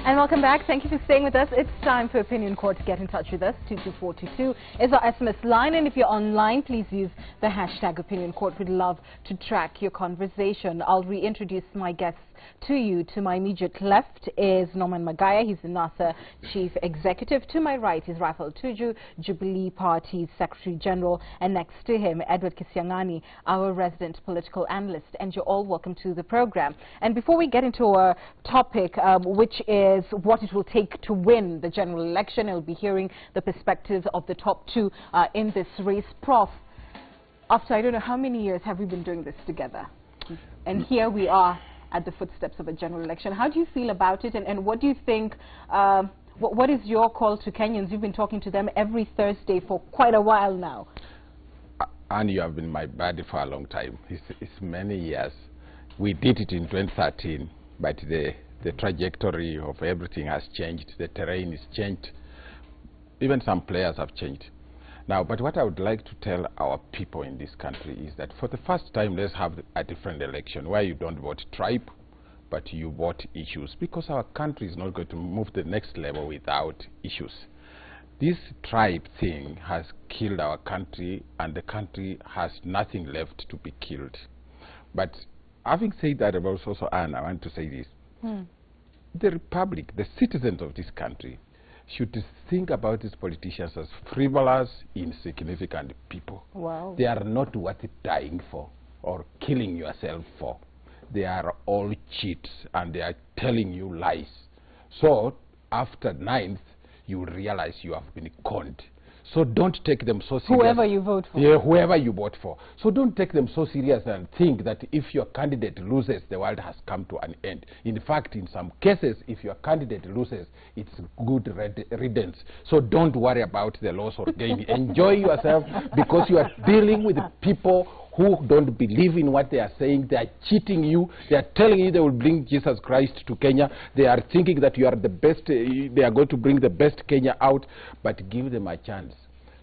And welcome back. Thank you for staying with us. It's time for Opinion Court to get in touch with us. 22422 is our SMS line, and if you're online, please use the hashtag Opinion Court. We'd love to track your conversation. I'll reintroduce my guests to you. To my immediate left is Norman Magaya. He's the NASA Chief Executive. To my right is Raphael Tuju, Jubilee Party's Secretary General. And next to him, Edward Kisiangani, our resident political analyst. And you're all welcome to the program. And before we get into our topic, which is what it will take to win the general election, I'll be hearing the perspectives of the top two in this race. Prof, after I don't know how many years have we been doing this together? And here we are at the footsteps of a general election. How do you feel about it, and what do you think, what is your call to Kenyans? You've been talking to them every Thursday for quite a while now. And you have been my buddy for a long time. It's many years. We did it in 2013, but the trajectory of everything has changed. The terrain is changed. Even some players have changed. Now, but what I would like to tell our people in this country is that for the first time, let's have a different election where you don't vote tribe, but you vote issues, because our country is not going to move to the next level without issues. This tribe thing has killed our country, and the country has nothing left to be killed. But having said that about also, Anne, I want to say this. The republic, the citizens of this country, should think about these politicians as frivolous, insignificant people. Wow. They are not worth dying for or killing yourself for. They are all cheats, and they are telling you lies. So after 9th, you will realize you have been conned. So don't take them so serious. Whoever you vote for. Yeah, whoever you vote for. So don't take them so serious and think that if your candidate loses, the world has come to an end. In fact, in some cases, if your candidate loses, it's good riddance. So don't worry about the loss or gain. Enjoy yourself, because you are dealing with people who don't believe in what they are saying. They are cheating you. They are telling you they will bring Jesus Christ to Kenya. They are thinking that you are the best. They are going to bring the best Kenya out, but give them a chance.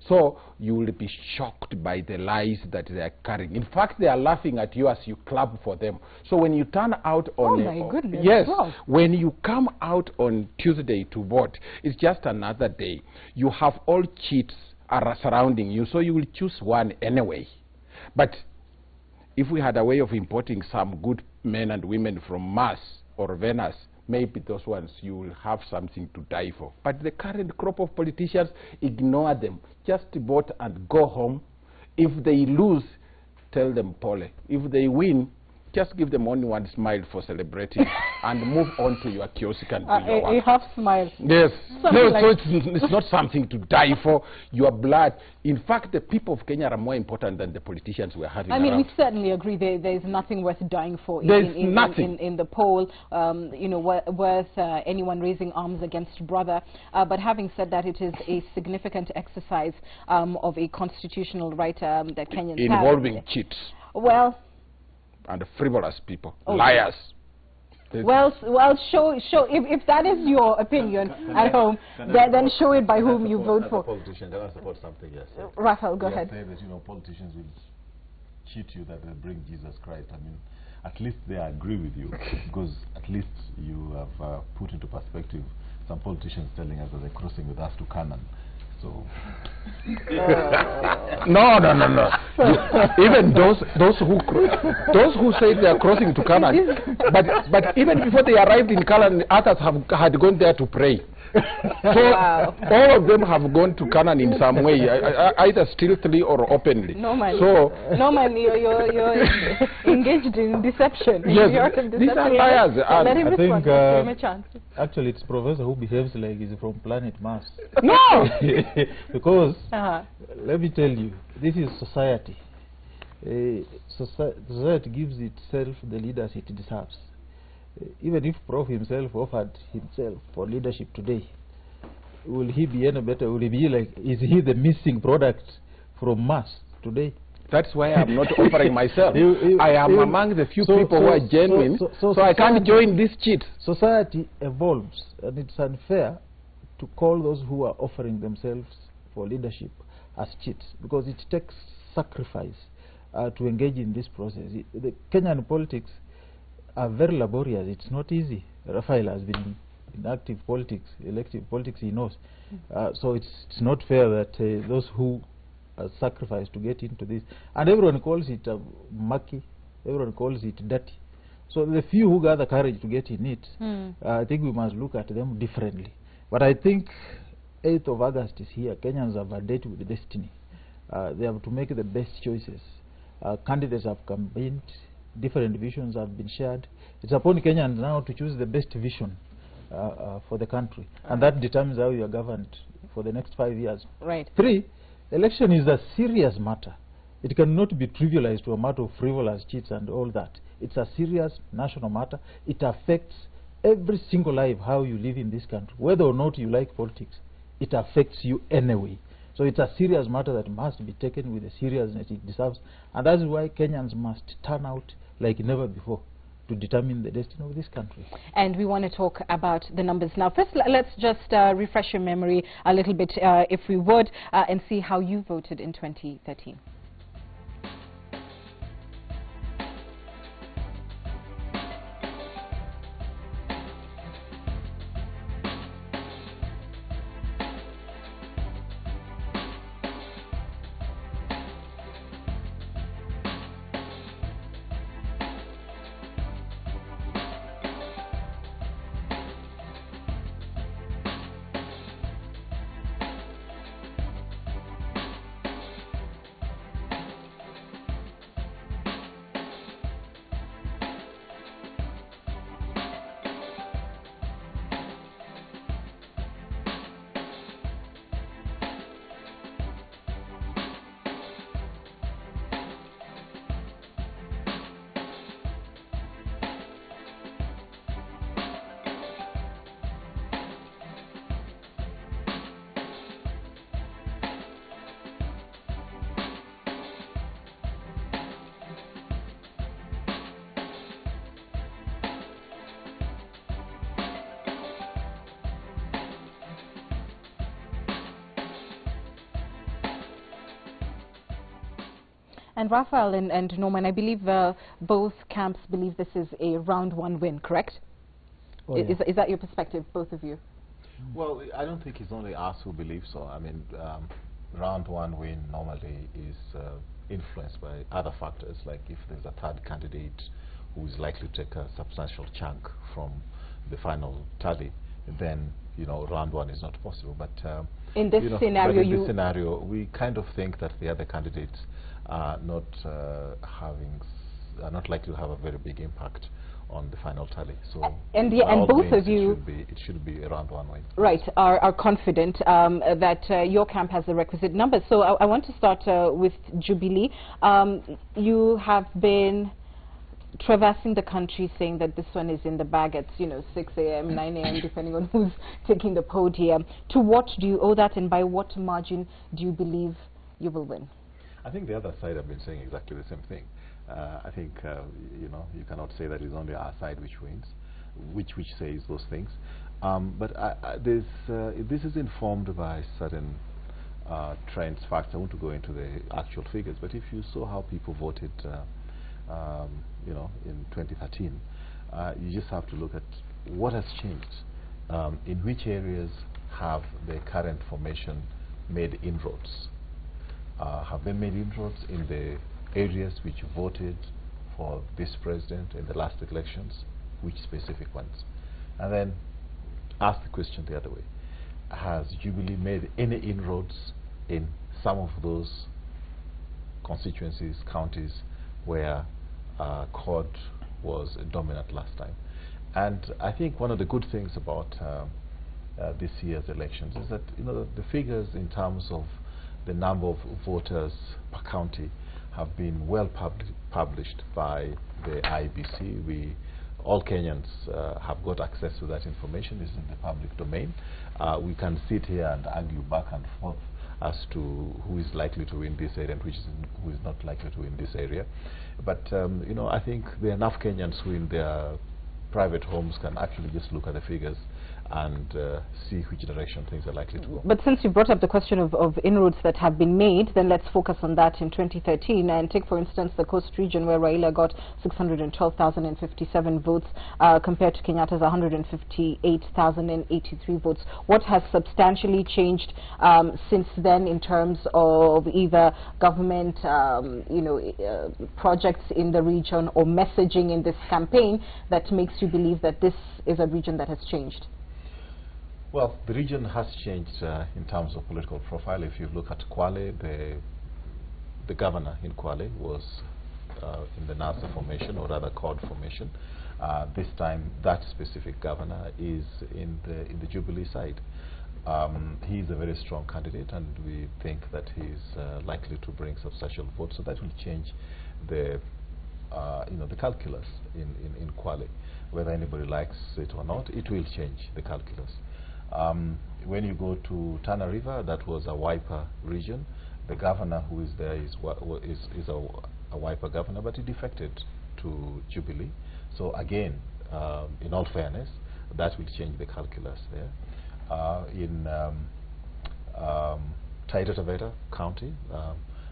So you will be shocked by the lies that they are carrying. In fact, they are laughing at you as you clap for them. So when you turn out on... Oh my goodness. Yes, wow. When you come out on Tuesday to vote, it's just another day. You have all cheats are surrounding you, so you will choose one anyway. But if we had a way of importing some good men and women from Mars or Venus, maybe those ones you will have something to die for. But the current crop of politicians, ignore them. Just vote and go home. If they lose, tell them pole. If they win, just give them only one smile for celebrating and move on to your kiosk and do your work. A half smile. Yes. No, like so it's not something to die for. Your blood. In fact, the people of Kenya are more important than the politicians we're having I mean, around. we certainly agree there's nothing worth dying for nothing. in the poll, you know, worth anyone raising arms against brother. But having said that, it is a significant exercise of a constitutional right that Kenyans have. Involving cheats. Well... and frivolous people, okay. Liars. Well, show if that is your opinion at home, then show it by whom you vote for. Politician, can I support something? Yes. Raphael, go ahead. Say that, you know, politicians will cheat you that they bring Jesus Christ. I mean, at least they agree with you, because at least you have put into perspective some politicians telling us that they're crossing with us to Canaan. So no. Even those who say they are crossing to Canaan, but even before they arrived in Canaan, others had gone there to pray. So wow. All of them have gone to Canaan in some way, either stealthily or openly. Normally, so you're engaged in deception. Yes, these are liars. Let him respond. Give him a chance. Actually, it's Professor who behaves like he's from planet Mars. No! Because, let me tell you, this is society. Society gives itself the leaders it deserves. Even if Prof himself offered himself for leadership today, will he be any better? Will he be like, is he the missing product from Mars today? That's why I'm not offering myself. I am among the few people who are genuine, so I can't join this cheat. Society evolves, and it's unfair to call those who are offering themselves for leadership as cheats, because it takes sacrifice to engage in this process. The Kenyan politics are very laborious. It's not easy. Raphael has been in active politics, elective politics, he knows. So it's not fair that those who sacrifice to get into this, and everyone calls it mucky, everyone calls it dirty. So the few who gather courage to get in it, I think we must look at them differently. But I think 8th of August is here. Kenyans have a date with destiny. They have to make the best choices. Candidates have campaigned, different visions have been shared. It's upon Kenyans now to choose the best vision for the country, and that determines how you are governed for the next 5 years. Right. 3, election is a serious matter. It cannot be trivialized to a matter of frivolous cheats and all that. It's a serious national matter. It affects every single life, how you live in this country. Whether or not you like politics, it affects you anyway. So it's a serious matter that must be taken with the seriousness it deserves, and that's why Kenyans must turn out like never before to determine the destiny of this country. And we want to talk about the numbers now. First, let's just refresh your memory a little bit, if we would, and see how you voted in 2013. And Raphael and Norman, I believe both camps believe this is a round one win, correct? Oh, yeah. Is that your perspective, both of you? Well, I don't think it's only us who believe so. I mean, round one win normally is influenced by other factors, like if there's a third candidate who is likely to take a substantial chunk from the final tally, then, you know, round one is not possible. But in this scenario, in this scenario, we kind of think that the other candidates are not not likely to have a very big impact on the final tally. So and both of you, it should be around one win. Right, are confident that your camp has the requisite numbers. So I want to start with Jubilee. You have been traversing the country saying that this one is in the bag at 6 a.m., 9 a.m., depending on who's taking the podium. To what do you owe that, and by what margin do you believe you will win? I think the other side have been saying exactly the same thing. I think you cannot say that it's only our side which wins, which says those things. But this is informed by certain trends, facts. I want to go into the actual figures, but if you saw how people voted, in 2013, you just have to look at what has changed. In which areas have the current formation made inroads? Have they made inroads in the areas which voted for this president in the last elections? Which specific ones? And then ask the question the other way. Has Jubilee made any inroads in some of those constituencies, counties, where CORD was dominant last time? And I think one of the good things about this year's elections is that the figures in terms of the number of voters per county have been well published by the IEBC. All Kenyans have got access to that information. It's in the public domain. We can sit here and argue back and forth as to who is likely to win this area and who is not likely to win this area. But I think there are enough Kenyans who in their private homes can actually just look at the figures and see which direction things are likely to go. But since you brought up the question of inroads that have been made, then let's focus on that in 2013 and take, for instance, the Coast region where Raila got 612,057 votes compared to Kenyatta's 158,083 votes. What has substantially changed since then in terms of either government, projects in the region or messaging in this campaign that makes you believe that this is a region that has changed? Well, the region has changed in terms of political profile. If you look at Kwale, the governor in Kwale was in the NASA formation, or rather CORD formation. This time, that specific governor is in the Jubilee side. He is a very strong candidate, and we think that he is likely to bring substantial votes. So that will change the the calculus in Kwale. Whether anybody likes it or not, it will change the calculus. When you go to Tana River, that was a Wiper region. The governor who is there is a Wiper governor, but he defected to Jubilee. So again, in all fairness, that will change the calculus there. In Taita Taveta County,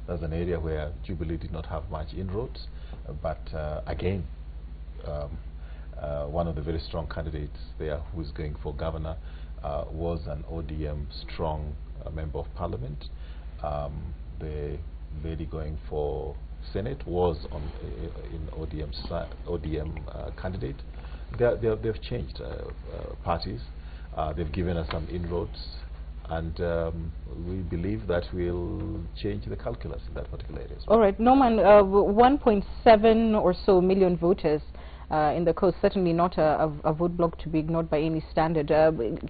that's an area where Jubilee did not have much inroads, but again, one of the very strong candidates there who is going for governor was an ODM strong member of parliament. The lady going for Senate was in ODM candidate. They've changed parties. They've given us some inroads, and we believe that will change the calculus in that particular area. All right, Norman, 1.7 or so million voters in the coast, certainly not a vote block to be ignored by any standard.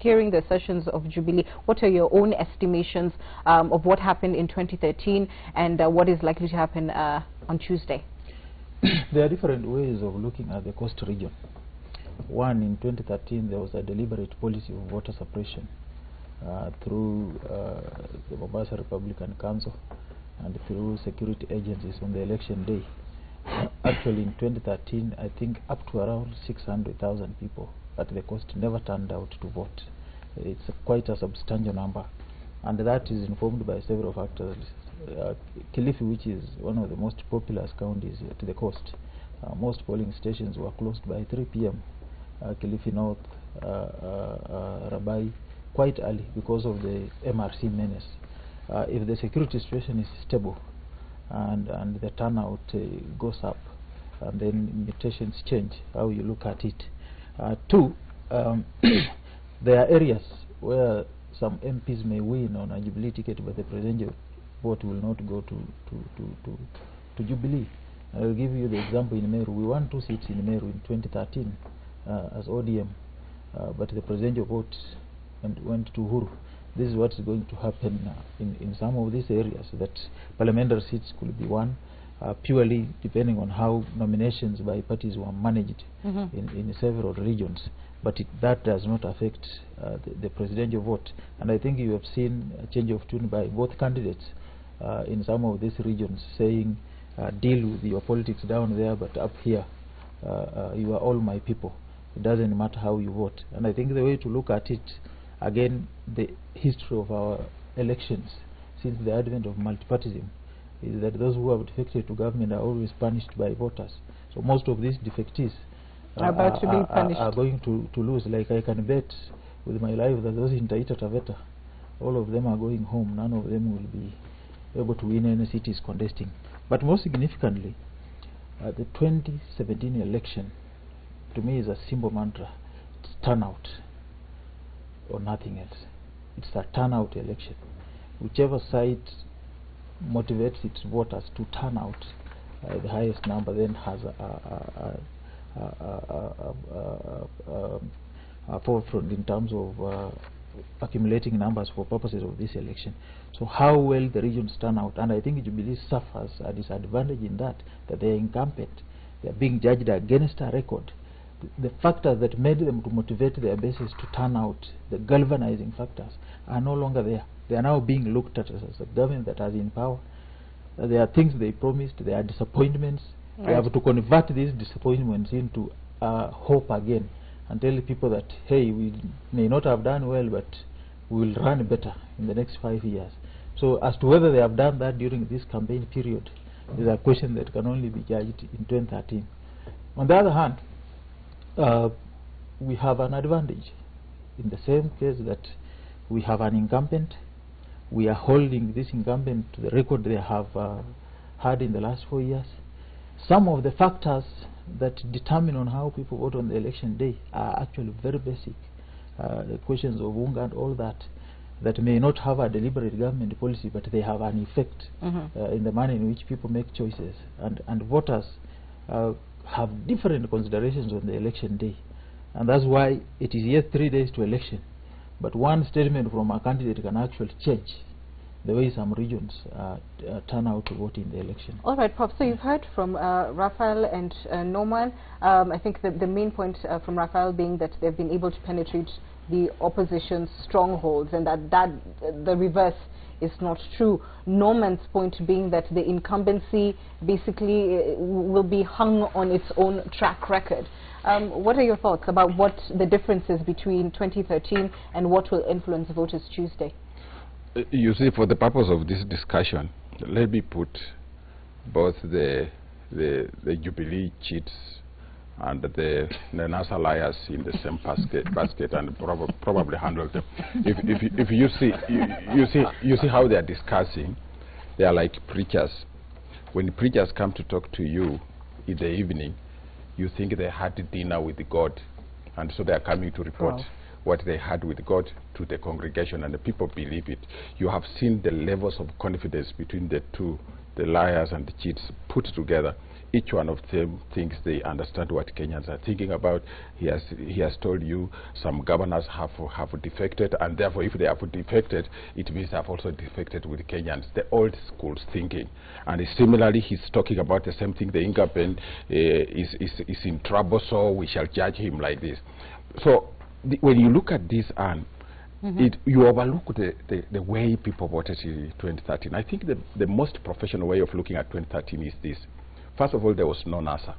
Hearing the sessions of Jubilee, what are your own estimations of what happened in 2013 and what is likely to happen on Tuesday? There are different ways of looking at the coast region. One, in 2013, there was a deliberate policy of voter suppression through the Mombasa Republican Council and through security agencies on the election day. Actually, in 2013, I think up to around 600,000 people at the coast never turned out to vote. It's quite a substantial number, and that is informed by several factors. Kilifi, which is one of the most populous counties to the coast, most polling stations were closed by 3 p.m. Kilifi North, Rabai, quite early because of the MRC menace. If the security situation is stable and the turnout goes up, and then mutations change how you look at it. Two, there are areas where some MPs may win on a Jubilee ticket, but the presidential vote will not go to Jubilee. I will give you the example in Meru. We won 2 seats in Meru in 2013 as ODM, but the presidential vote went to Uhuru. This is what is going to happen in some of these areas, that parliamentary seats could be won purely depending on how nominations by parties were managed in several regions. But that does not affect the presidential vote. And I think you have seen a change of tune by both candidates in some of these regions, saying deal with your politics down there, but up here you are all my people. It doesn't matter how you vote. And I think the way to look at it, again, the history of our elections since the advent of multipartyism is that those who have defected to government are always punished by voters. So most of these defectees are going to lose. Like, I can bet with my life that those in Taita Taveta, all of them are going home. None of them will be able to win any cities contesting. But more significantly, the 2017 election, to me, is a simple mantra. It's turnout or nothing else. It's a turnout election. Whichever side motivates its voters to turn out the highest number then has a forefront in terms of accumulating numbers for purposes of this election. So how well the regions turn out, and I think Jubilee suffers a disadvantage in that they are incumbent. They are being judged against a record. The factors that made them to motivate their bases to turn out, the galvanizing factors, are no longer there. They are now being looked at as a government that has in power. There are things they promised, there are disappointments. Right. They have to convert these disappointments into hope again. and tell people that, hey, we may not have done well, but we will run better in the next 5 years. So as to whether they have done that during this campaign period is a question that can only be judged in 2013. On the other hand, we have an advantage in the same case that we have an incumbent. We are holding this incumbent to the record they have had in the last 4 years. Some of the factors that determine on how people vote on the election day are actually very basic. The questions of Unga and all that may not have a deliberate government policy, but they have an effect in the manner in which people make choices. And voters have different considerations on the election day. And that's why it is yet 3 days to election. But one statement from a candidate can actually change the way some regions turn out to vote in the election. All right, Prof. So you've heard from Raphael and Norman. I think the main point from Raphael being that they've been able to penetrate the opposition's strongholds, and that the reverse is not true. Norman's point being that the incumbency basically will be hung on its own track record. What are your thoughts about what the difference is between 2013 and what will influence voters Tuesday? You see, for the purpose of this discussion, let me put both the Jubilee cheats and the NASA liars in the same basket and probably handle them. If you see how they are discussing, they are like preachers. When preachers come to talk to you in the evening, you think they had dinner with God, and so they are coming to report what they had with God to the congregation, and the people believe it. You have seen the levels of confidence between the two, the liars and the cheats, put together. Each one of them thinks they understand what Kenyans are thinking about. He has told you some governors have defected, and therefore if they have defected, it means they have also defected with Kenyans. The old school thinking. And similarly, he's talking about the same thing. The incumbent is in trouble, so we shall judge him like this. So when you look at this, Anne, you overlook the way people voted in 2013. I think the most professional way of looking at 2013 is this. First of all, there was no NASA.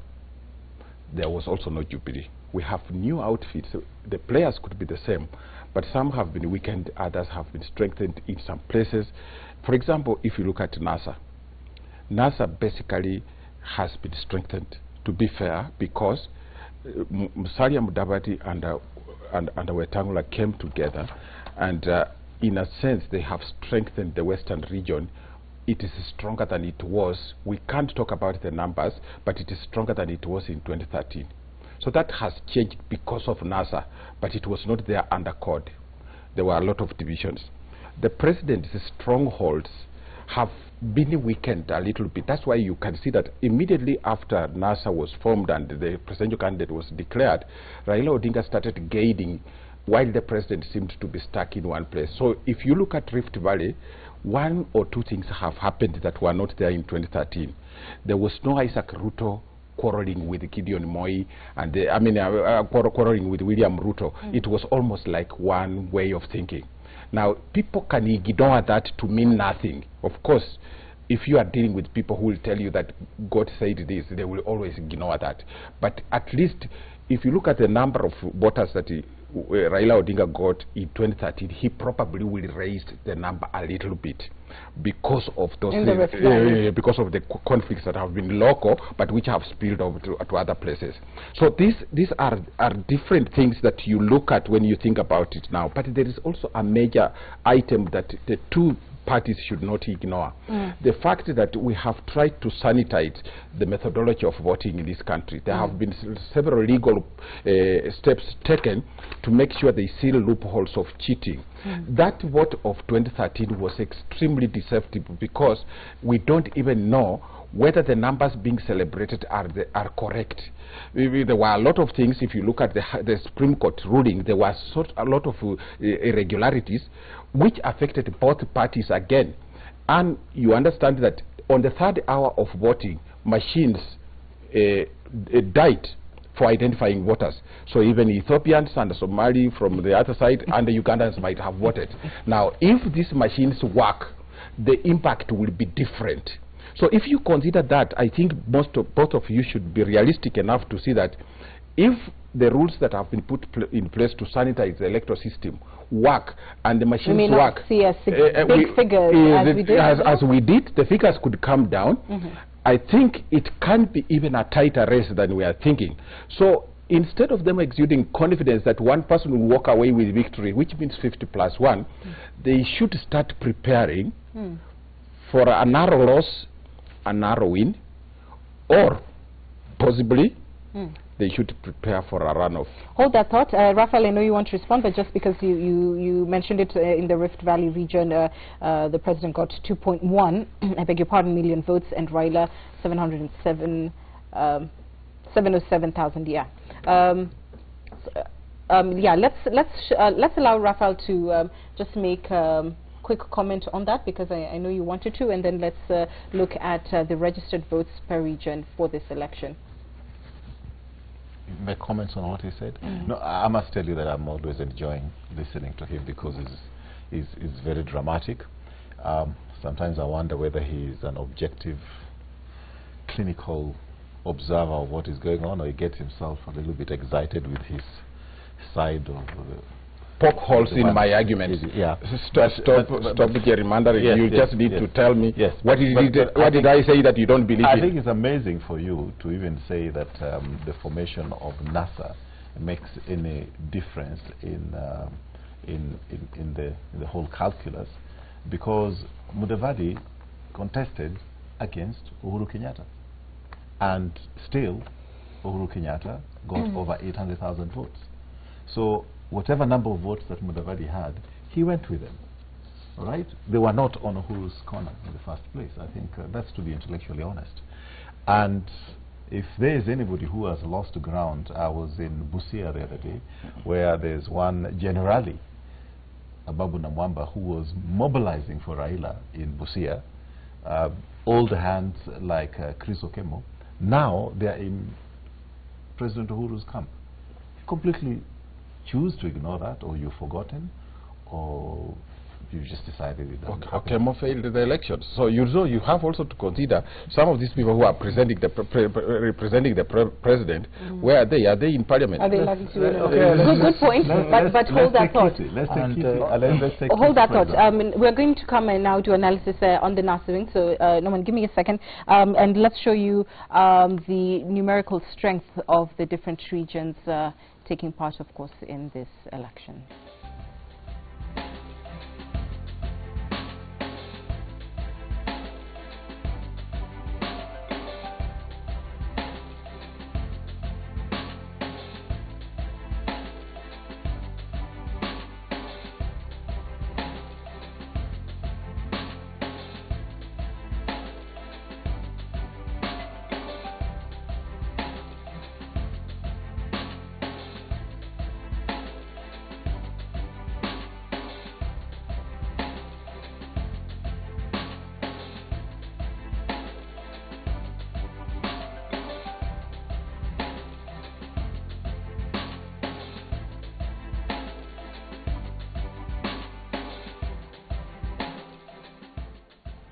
There was also no Jubilee. We have new outfits. The players could be the same, but some have been weakened, others have been strengthened in some places. For example, if you look at NASA, NASA basically has been strengthened, to be fair, because Musalia Mudavadi and Wetangula came together, and in a sense they have strengthened the Western region. It is stronger than it was. We can't talk about the numbers, but it is stronger than it was in 2013. So that has changed because of NASA, but it was not there under CORD. There were a lot of divisions. The president's strongholds have been weakened a little bit. That's why you can see that immediately after NASA was formed and the presidential candidate was declared, Raila Odinga started gaining while the president seemed to be stuck in one place. So if you look at Rift Valley, one or two things have happened that were not there in 2013. There was no Isaac Ruto quarreling with Gideon Moi, and quarreling with William Ruto. It was almost like one way of thinking. Now, people can ignore that to mean nothing. Of course, if you are dealing with people who will tell you that God said this, they will always ignore that. But at least, if you look at the number of voters that Raila Odinga got in 2013, he probably will raise the number a little bit because of those because of the conflicts that have been local but which have spilled over to other places. So these are different things that you look at when you think about it now. But there is also a major item that the two parties should not ignore. The fact that we have tried to sanitize the methodology of voting in this country. There have been several legal steps taken to make sure they seal loopholes of cheating. That vote of 2013 was extremely deceptive because we don't even know whether the numbers being celebrated are correct. There were a lot of things. If you look at the Supreme Court ruling, there was a lot of irregularities which affected both parties again. And you understand that on the third hour of voting, machines died for identifying voters. So even Ethiopians and Somali from the other side and the Ugandans might have voted. Now, if these machines work, the impact will be different. So if you consider that, I think both of you should be realistic enough to see that if the rules that have been put in place to sanitize the electoral system work, and the machines may work. not see big figures as we did, the figures could come down. I think it can be even a tighter race than we are thinking. So instead of them exuding confidence that one person will walk away with victory, which means 50+1, they should start preparing for a narrow loss, a narrow win, or possibly they should prepare for a runoff. Hold that thought. Raphael, I know you want to respond, but just because you mentioned it in the Rift Valley region, the president got 2.1, I beg your pardon, million votes, and Raila 707,000, yeah. Yeah, let's allow Raphael to just make quick comment on that, because I know you wanted to, and then let's look at the registered votes per region for this election. My comments on what he said? No, I must tell you that I'm always enjoying listening to him, because he's very dramatic. Sometimes I wonder whether he's an objective, clinical observer of what is going on, or he gets himself a little bit excited with his side of poke holes in my argument. Yeah. Stop the gerrymandering. Yes, you yes, just need yes. to tell me what did I I say that you don't believe I in? think it's amazing for you to even say that the formation of NASA makes any difference in the whole calculus, because Mudavadi contested against Uhuru Kenyatta, and still Uhuru Kenyatta got over 800,000 votes. So whatever number of votes that Mudavadi had, he went with them. All right? They were not on Uhuru's corner in the first place. I think that's to be intellectually honest. And if there is anybody who has lost ground, I was in Busia the other day, where there's one generally, Ababu Namwamba, who was mobilizing for Raila in Busia, old hands like Chris Okemo. Now they are in President Uhuru's camp. Completely choose to ignore that, or you've forgotten, or you just decided it doesn't happen. Okemo failed the elections. So you have also to consider some of these people who are presenting representing the president. Where are they? Are they in parliament? Are they likely to win? Good point. But hold that thought. Hold that thought. We're going to come and now do analysis on the NASA. So Norman, give me a second, and let's show you the numerical strength of the different regions taking part, of course, in this election.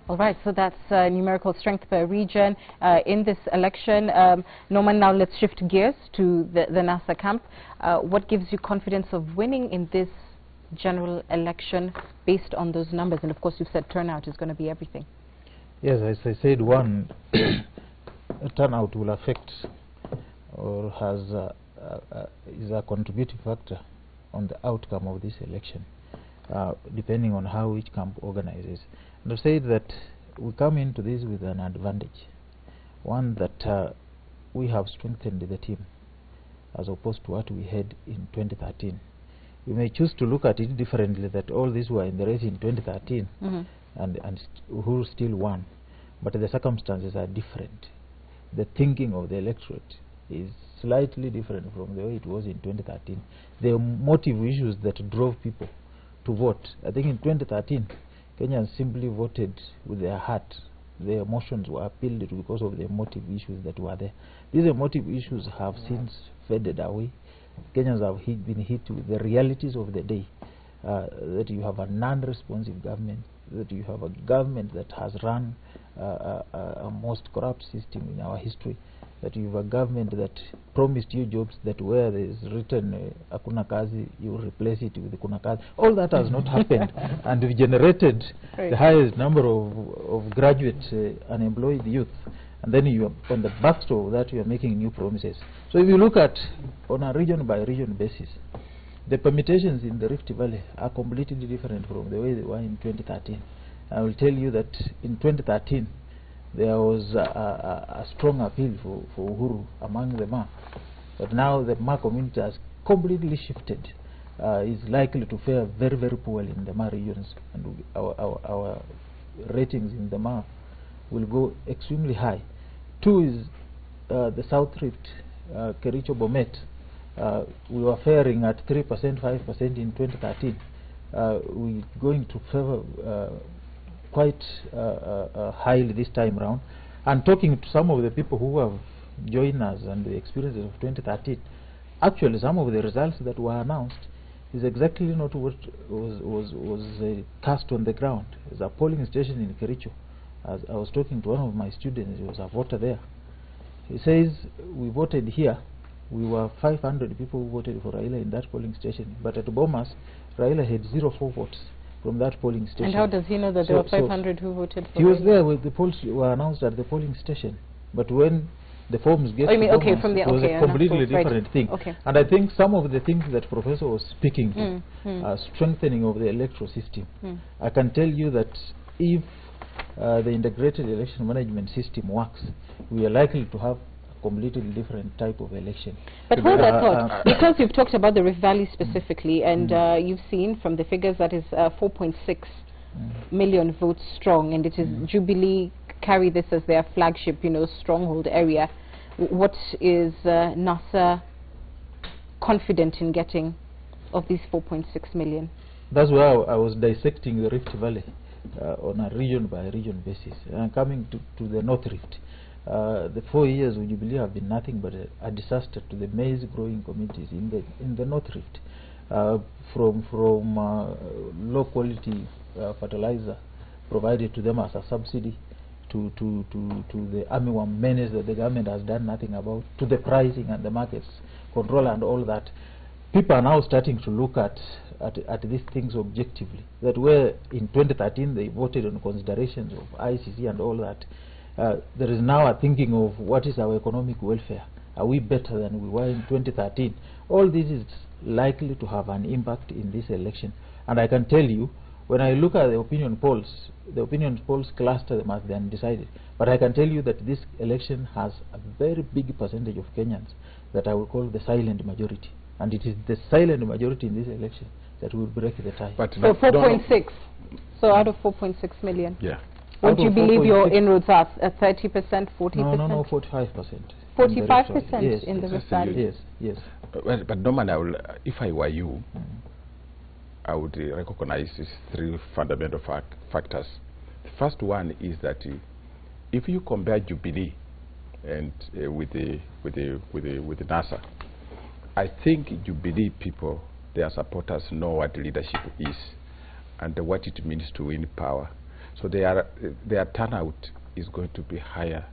All right, so that's numerical strength per region in this election. Norman, now let's shift gears to the NASA camp. What gives you confidence of winning in this general election based on those numbers? And of course, you said turnout is going to be everything. Yes, as I said, one, turnout will affect or is a contributing factor on the outcome of this election, depending on how each camp organizes. And I've said that we come into this with an advantage, one that we have strengthened the team as opposed to what we had in 2013. We may choose to look at it differently, that all these were in the race in 2013 and Uhuru still won, but the circumstances are different. The thinking of the electorate is slightly different from the way it was in 2013. The motive issues that drove people to vote, I think in 2013 Kenyans simply voted with their heart. Their emotions were appealed to because of the emotive issues that were there. These emotive issues have since faded away. Kenyans have been hit with the realities of the day, that you have a non-responsive government, that you have a government that has run a most corrupt system in our history, that you have a government that promised you jobs, that where there is written Hakuna Kazi, you replace it with Kuna Kazi. All that has not happened, and we generated the highest number of graduate unemployed youth. And then you are, on the backstop of that, you are making new promises. So if you look at on a region by region basis, the permutations in the Rift Valley are completely different from the way they were in 2013. I will tell you that in 2013, there was a strong appeal for Uhuru among the Ma. But now the Ma community has completely shifted. Is likely to fare very, very poorly in the Ma regions. And our ratings in the Ma will go extremely high. Two is the South Rift, Kericho Bomet. We were faring at 3%, 5% in 2013. We're going to favor quite highly this time round. And talking to some of the people who have joined us and the experiences of 2013, actually some of the results that were announced is exactly not what was cast on the ground. There's a polling station in Kericho. As I was talking to one of my students, he was a voter there. He says, we voted here. We were 500 people who voted for Raila in that polling station. But at Bomas, Raila had 0.4 votes from that polling station. And how does he know that there were 500 who voted for He was Raila? there when the polls were announced at the polling station. But when the forms get Oh, you mean, to okay, Bomas, from the, it was okay, a completely right. different thing. Okay. And I think some of the things that Professor was speaking to, strengthening of the electoral system, I can tell you that if the integrated election management system works, we are likely to have a completely different type of election. But hold that thought, because you've talked about the Rift Valley specifically, and you've seen from the figures that is 4.6 million votes strong, and it is Jubilee carry this as their flagship, stronghold area. What is NASA confident in getting of these 4.6 million? That's why I was dissecting the Rift Valley on a region by region basis. And coming to the North Rift, the 4 years of Jubilee have been nothing but a disaster to the maize growing communities in the North Rift, from low quality fertilizer provided to them as a subsidy, to the armyworm menace that the government has done nothing about, to the pricing and the markets control and all that. People are now starting to look at these things objectively. That where in 2013 they voted on considerations of ICC and all that, there is now a thinking of what is our economic welfare. Are we better than we were in 2013? All this is likely to have an impact in this election. And I can tell you, when I look at the opinion polls cluster them as they are undecided. But I can tell you that this election has a very big percentage of Kenyans that I will call the silent majority. And it is the silent majority in this election that will break the tie. But so 4.6. So out of 4.6 million. Yeah. Would you believe your inroads are at 30%, 40%? No, 45%. 45% yes, in the Rift Valley? Yes. But Norman, if I were you, I would recognize these three fundamental factors. The first one is that if you compare Jubilee and with the NASA, I think Jubilee people, their supporters know what leadership is and what it means to win power. So their turnout is going to be higher.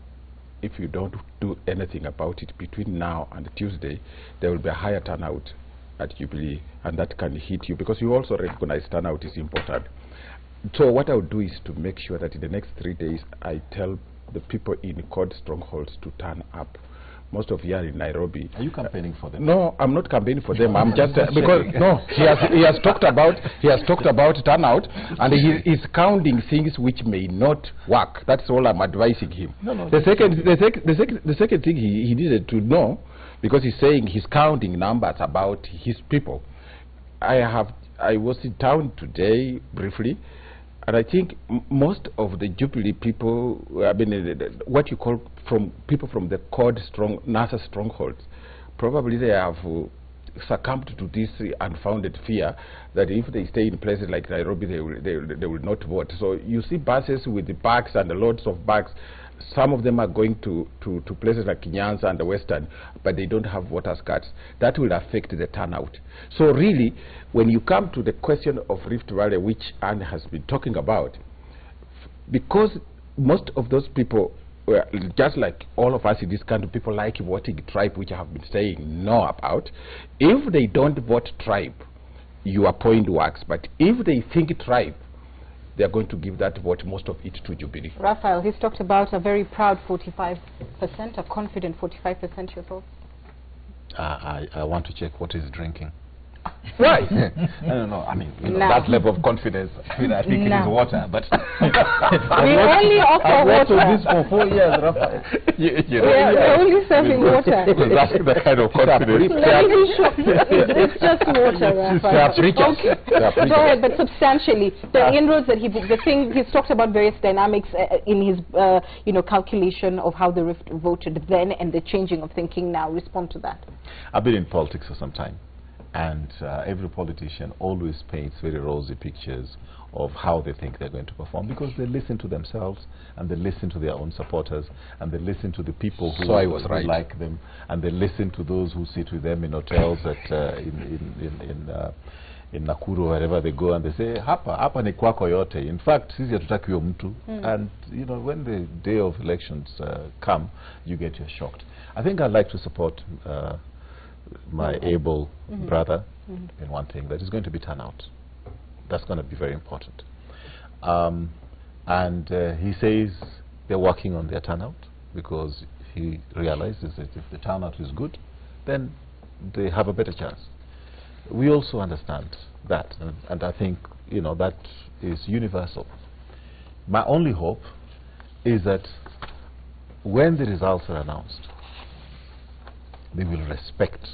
If you don't do anything about it between now and Tuesday, there will be a higher turnout at Jubilee, and that can hit you, because you also recognize turnout is important. So what I would do is to make sure that in the next 3 days, I tell the people in CORD strongholds to turn up. Most of you are in Nairobi. Are you campaigning for them? No, I'm not campaigning for them. I'm just because no, he has talked about turnout, and he is counting things which may not work. That's all I'm advising him. The second thing he needed to know, because he's saying he's counting numbers about his people. I was in town today briefly, and I think most of the Jubilee people, I mean, what you call people from the CORD NASA strongholds, probably they have succumbed to this unfounded fear that if they stay in places like Nairobi, they will not vote. So you see buses with the bags and the loads of bags. Some of them are going to places like Nyanza and the Western, but they don't have voters' cards. That will affect the turnout. So really, when you come to the question of Rift Valley, which Anne has been talking about, because most of those people well, just like all of us in this country, people like voting tribe, which I have been saying no about. If they don't vote tribe, your point works. But if they think tribe, they are going to give that vote, most of it, to Jubilee. Raphael, he's talked about a very proud 45%, a confident 45%. Your thoughts? I want to check what he's drinking. Why? I don't know. I mean, you know, that level of confidence. I mean, I think it is water, but we only offer water. This for 4 years, Raphael. you know, we're only serving water. That's the kind of confidence. It's just water, Raphael. Okay. Go ahead, but substantially, the inroads that he's talked about various dynamics in his, calculation of how the Rift voted then and the changing of thinking now. Respond to that. I've been in politics for some time. And every politician always paints very rosy pictures of how they think they're going to perform, because they listen to themselves and they listen to their own supporters and they listen to the people who, who like them, and they listen to those who sit with them in hotels at, in Nakuru or wherever they go, and they say hapa ni kwako yote. In fact, sisi hatutaki huyo mtu. And you know, when the day of elections come, you get shocked. I think I'd like to support my able brother in one thing, that is going to be turnout. That's going to be very important. And he says they're working on their turnout, because he realizes that if the turnout is good, then they have a better chance. We also understand that, and I think, you know, that is universal. My only hope is that when the results are announced, they will respect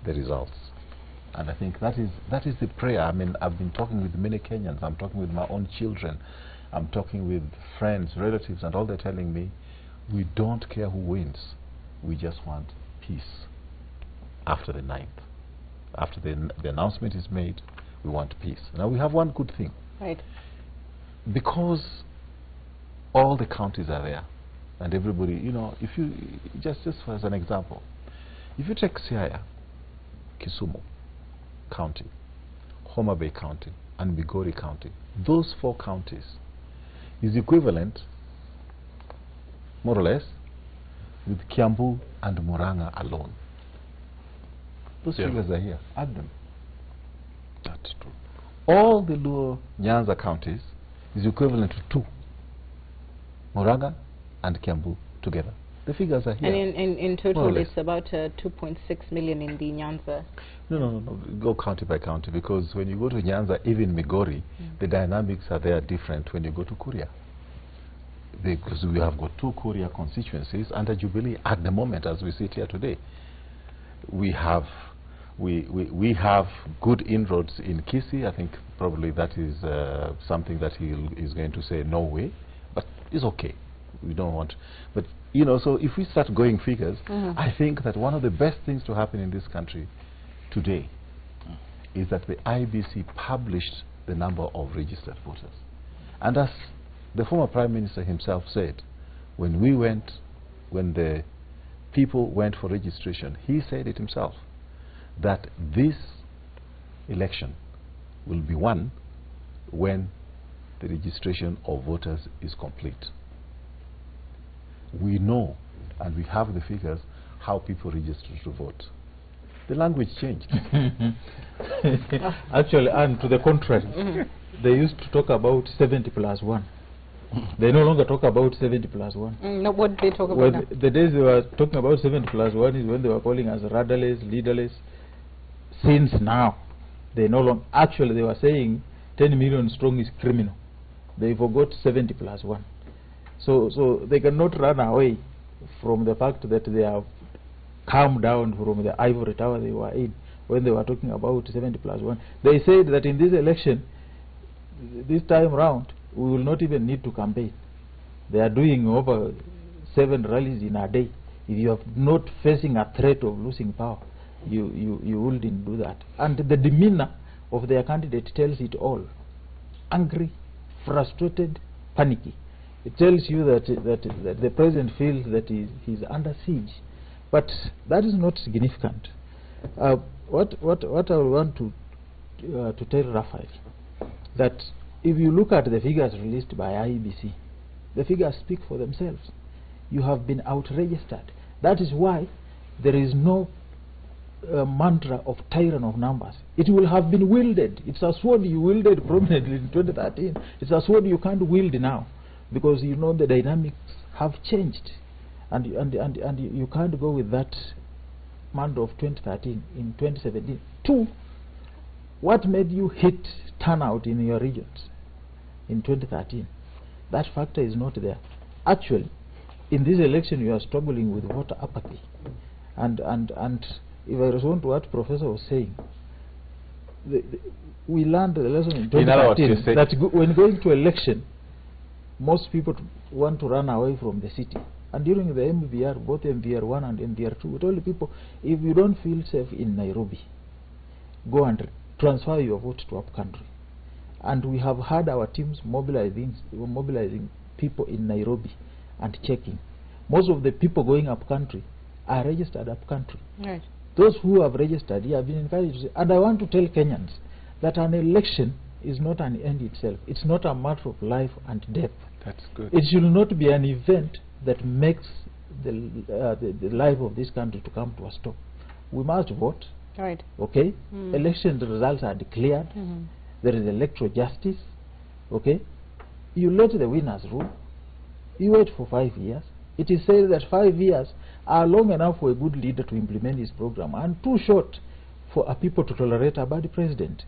the results. And I think that is the prayer. I mean, I've been talking with many Kenyans. I'm talking with my own children. I'm talking with friends, relatives, and all they're telling me, we don't care who wins. We just want peace after the 9th. After the announcement is made, we want peace. Now, we have one good thing. Right. Because all the counties are there, and everybody, you know, if you, just for as an example, if you take Siaya, Kisumu County, Homa Bay County, and Migori County, those 4 counties is equivalent, more or less, with Kiambu and Murang'a alone. Those figures are here. Add them. That's true. All the Luo Nyanza counties is equivalent to 2. Murang'a and Kiambu together. The figures are here. And in total, it's about 2.6 million in the Nyanza. No. Go county by county, because when you go to Nyanza, even Migori, the dynamics are there different when you go to Kuria. Because we have got 2 Kuria constituencies under Jubilee at the moment as we sit here today. We have good inroads in Kisii. I think probably that is something that he is going to say no way, but it's okay. We don't want, but you know, so if we start going figures, I think that one of the best things to happen in this country today is that the IBC published the number of registered voters. And as the former Prime Minister himself said, when the people went for registration, he said it himself, that this election will be won when the registration of voters is complete. We know, and we have the figures, how people register to vote. The language changed. Actually, and to the contrary, they used to talk about 70 plus 1. They no longer talk about 70 plus 1. No, what they talk about now? The days they were talking about 70 plus 1 is when they were calling us rudderless, leaderless. Since now, they no longer, actually they were saying 10 million strong is criminal. They forgot 70 plus 1. So they cannot run away from the fact that they have calmed down from the ivory tower they were in when they were talking about 70 plus 1. They said that in this election, this time round, we will not even need to campaign. They are doing over 7 rallies in a day. If you are not facing a threat of losing power, you wouldn't do that. And the demeanor of their candidate tells it all. Angry, frustrated, panicky. It tells you that the president feels that he's under siege. But that is not significant. What I want to tell Raphael, that if you look at the figures released by IEBC, the figures speak for themselves. you have been out-registered. That is why there is no mantra of tyrant of numbers. It will have been wielded. It's a sword you wielded prominently in 2013. It's a sword you can't wield now, because you know the dynamics have changed, and you can't go with that mantra of 2013 in 2017. Two, what made you hit turnout in your regions in 2013? That factor is not there. Actually, in this election you are struggling with voter apathy, and if I respond to what Professor was saying, we learned the lesson in 2013 that when going to election, most people want to run away from the city. And during the MVR, both MVR1 and MVR2, we told people, if you don't feel safe in Nairobi, go and transfer your vote to upcountry. And we have had our teams mobilizing people in Nairobi and checking. Most of the people going upcountry are registered upcountry. Right. Those who have registered here have been encouraged to say, and I want to tell Kenyans that an election is not an end itself. It's not a matter of life and death. That's good. It should not be an event that makes the life of this country to come to a stop. We must vote. Right. Okay? Election results are declared. There is electoral justice. Okay? You let the winners rule. You wait for 5 years. It is said that 5 years are long enough for a good leader to implement his program, and too short for a people to tolerate a bad president.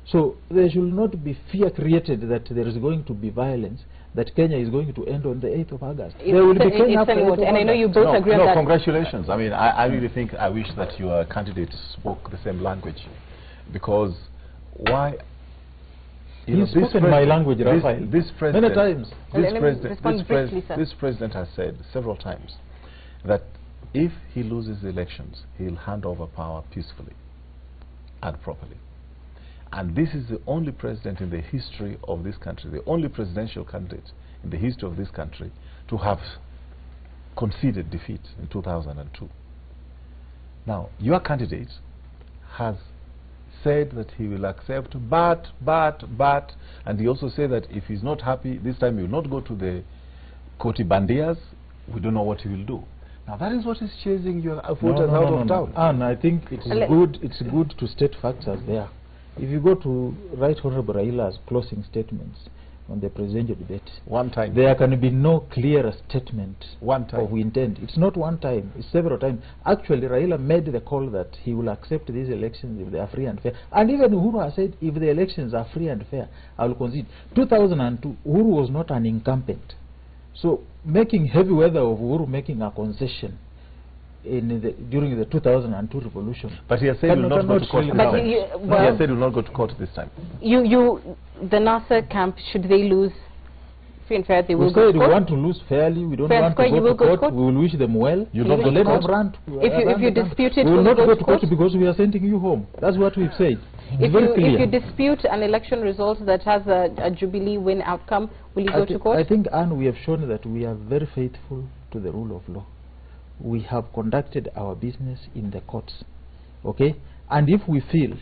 So there should not be fear created that there is going to be violence, that Kenya is going to end on the 8th of August. There will be Kenya after 8th of and I know you August. both agree on that. Congratulations. I mean, I really think, I wish that your candidate spoke the same language, because why? He's spoken my language, Raphael, this president, many times. This president has said several times that if he loses the elections, he'll hand over power peacefully and properly. And this is the only president in the history of this country, the only presidential candidate in the history of this country to have conceded defeat in 2002. Now, your candidate has said that he will accept, but, and he also said that if he's not happy, this time he will not go to the Koti Bandias. We don't know what he will do. Now that is what is chasing your voters out of town. And I think it's good to state facts as they are. If you go to Right Honorable Raila's closing statements on the presidential debate, one time there can be no clearer statement one time of intent. It's not one time, it's several times. Actually, Raila made the call that he will accept these elections if they are free and fair. And even Uhuru has said, if the elections are free and fair, I will concede. 2002, Uhuru was not an incumbent. So making heavy weather of Uhuru making a concession during the 2002 revolution. But he has said he will not go to court this time. He has said he will not go to court this time. The Nasser camp, should they lose free and fair, they will go to court? We want to lose fairly. We don't want to go to court. We will wish them well. You will not go to court. If you dispute it, we will not go to court because we are sending you home. That's what we've said. If you dispute an election result that has a Jubilee win outcome, will you go to court? I think, Anne, we have shown that we are very faithful to the rule of law. We have conducted our business in the courts. Okay? And if we feel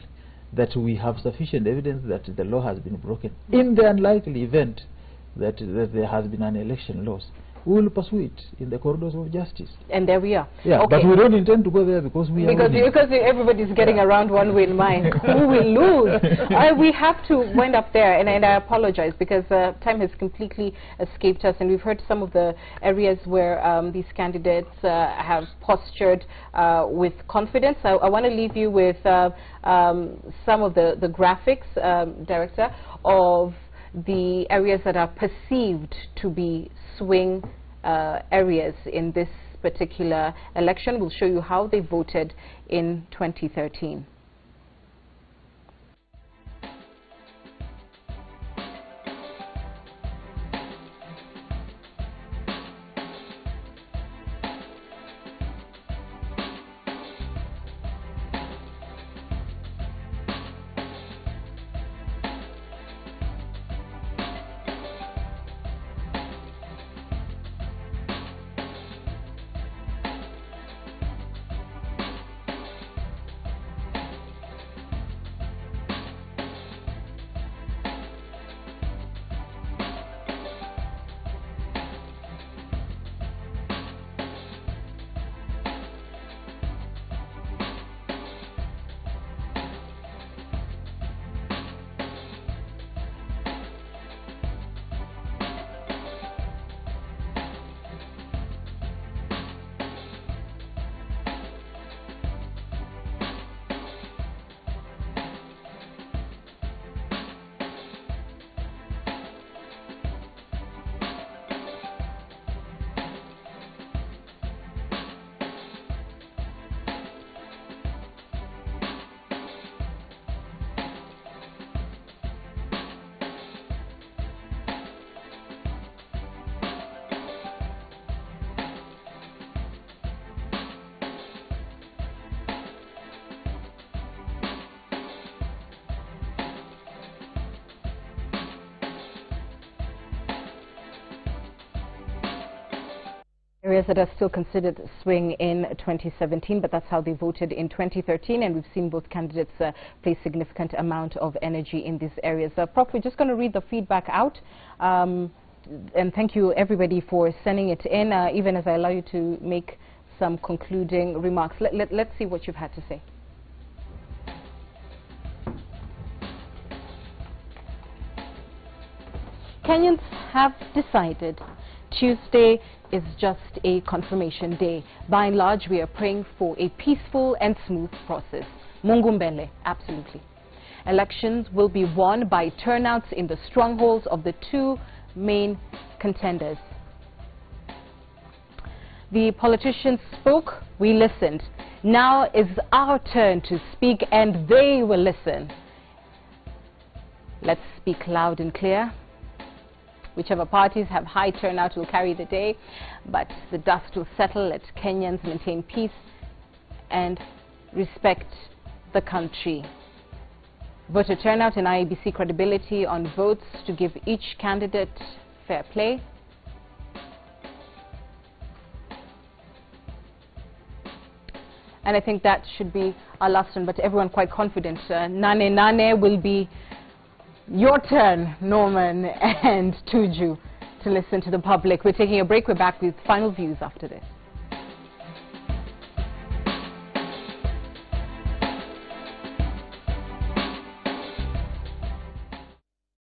that we have sufficient evidence that the law has been broken, in the unlikely event that there has been an election loss, we will pursue it in the corridors of justice. And there we are. Yeah, okay. But we don't intend to go there because we are winning. Because everybody's getting around one way in mind. Who will lose? We have to wind up there, and I apologize because time has completely escaped us, and we've heard some of the areas where these candidates have postured with confidence. I want to leave you with some of the graphics, Director, of the areas that are perceived to be swing areas in this particular election. We'll show you how they voted in 2013. Areas that are still considered swing in 2017, but that's how they voted in 2013, and we've seen both candidates place significant amount of energy in these areas. Prof, we're just going to read the feedback out, and thank you everybody for sending it in, even as I allow you to make some concluding remarks. Let's see what you've had to say. Kenyans have decided Tuesday is just a confirmation day. By and large, we are praying for a peaceful and smooth process. Mungu mbele, absolutely. Elections will be won by turnouts in the strongholds of the two main contenders. The politicians spoke, we listened. Now is our turn to speak, and they will listen. Let's speak loud and clear. Whichever parties have high turnout will carry the day, but the dust will settle. Let Kenyans maintain peace and respect the country. Voter turnout and IEBC credibility on votes to give each candidate fair play. And I think that should be our last one, but everyone quite confident. Nane will be your turn, Norman and Tuju, to listen to the public. We're taking a break. We're back with final views after this.